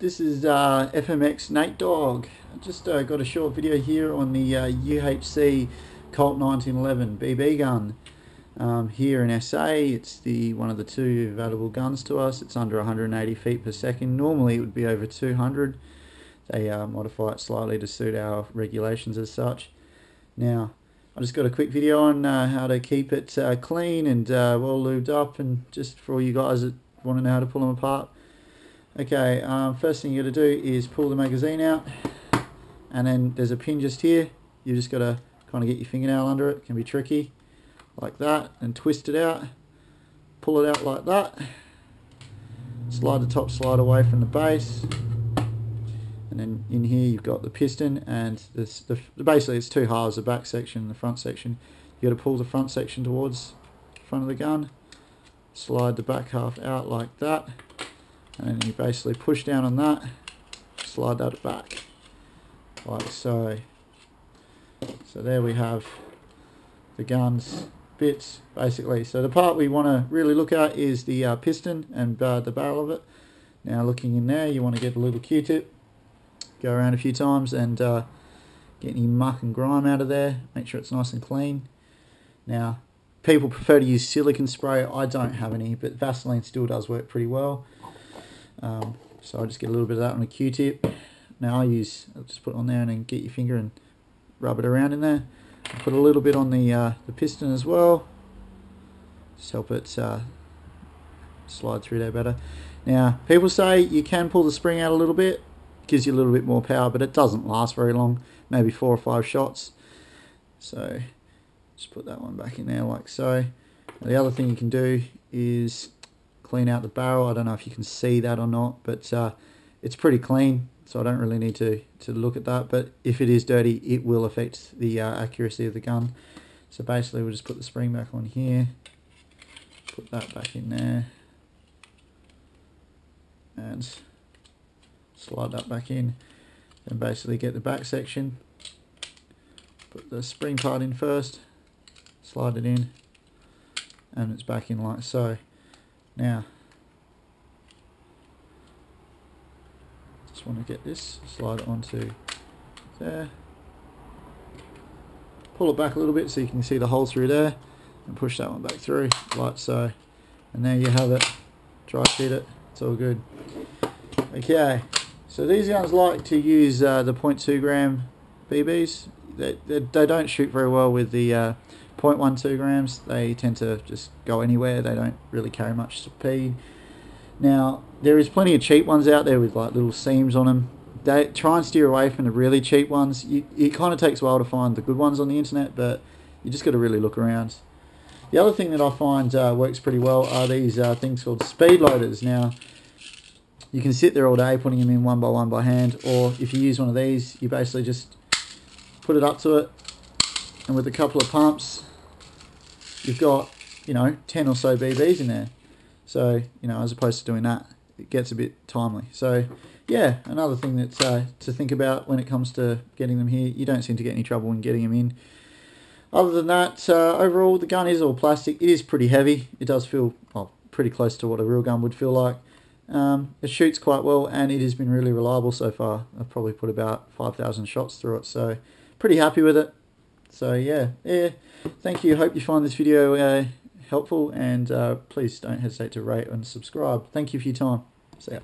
this is FMX Nate Dog. I just got a short video here on the UHC Colt 1911 BB gun here in SA. It's one of the two available guns to us. It's under 180 feet per second. Normally it would be over 200. They modify it slightly to suit our regulations as such. Now, I just got a quick video on how to keep it clean and well lubed up, and just for all you guys that want to know how to pull them apart. Okay, first thing you got to do is pull the magazine out, and then there's a pin just here. You just got to kind of get your fingernail under it. It can be tricky, like that, and twist it out. Pull it out like that. Slide the top slide away from the base, and then in here you've got the piston, and basically it's two halves, the back section and the front section. You got to pull the front section towards the front of the gun, slide the back half out like that, and then you basically push down on that, slide that back like so. So there we have the gun's bits basically. So the part we want to really look at is the piston and the barrel of it. Now, looking in there, you want to get a little Q-tip, go around a few times and get any muck and grime out of there. Make sure it's nice and clean. Now, people prefer to use silicone spray. I don't have any, but Vaseline still does work pretty well. So I just get a little bit of that on a Q-tip. Now I'll just put it on there and then get your finger and rub it around in there. Put a little bit on the piston as well. Just help it slide through there better. Now, people say you can pull the spring out a little bit. Gives you a little bit more power, but it doesn't last very long. Maybe 4 or 5 shots. So just put that one back in there like so. Now, the other thing you can do is clean out the barrel. I don't know if you can see that or not, but it's pretty clean, so I don't really need to look at that. But if it is dirty, it will affect the accuracy of the gun. So basically we'll just put the spring back on here, put that back in there, and slide that back in, and basically get the back section, put the spring part in first, slide it in, and it's back in like so. Now, just want to get this, slide it onto there, pull it back a little bit so you can see the hole through there, and push that one back through like so, and there you have it. Dry fit it, it's all good. Okay, so these guns like to use the 0.2 gram BBs. They don't shoot very well with the 0.12 grams. They tend to just go anywhere. They don't really carry much speed. Now, there is plenty of cheap ones out there with like little seams on them. They try and steer away from the really cheap ones. It kind of takes a while to find the good ones on the internet, but you just got to really look around. The other thing that I find works pretty well are these things called speed loaders. Now, you can sit there all day putting them in one by hand, or if you use one of these, you basically just put it up to it, and with a couple of pumps, you've got, 10 or so BBs in there. So, as opposed to doing that, it gets a bit timely. So, yeah, another thing that to think about when it comes to getting them here. You don't seem to get any trouble in getting them in. Other than that, overall, the gun is all plastic. It is pretty heavy. It does feel pretty close to what a real gun would feel like. It shoots quite well, and it has been really reliable so far. I've probably put about 5,000 shots through it, so pretty happy with it. So yeah, thank you. Hope you find this video helpful, and please don't hesitate to rate and subscribe. Thank you for your time. See ya.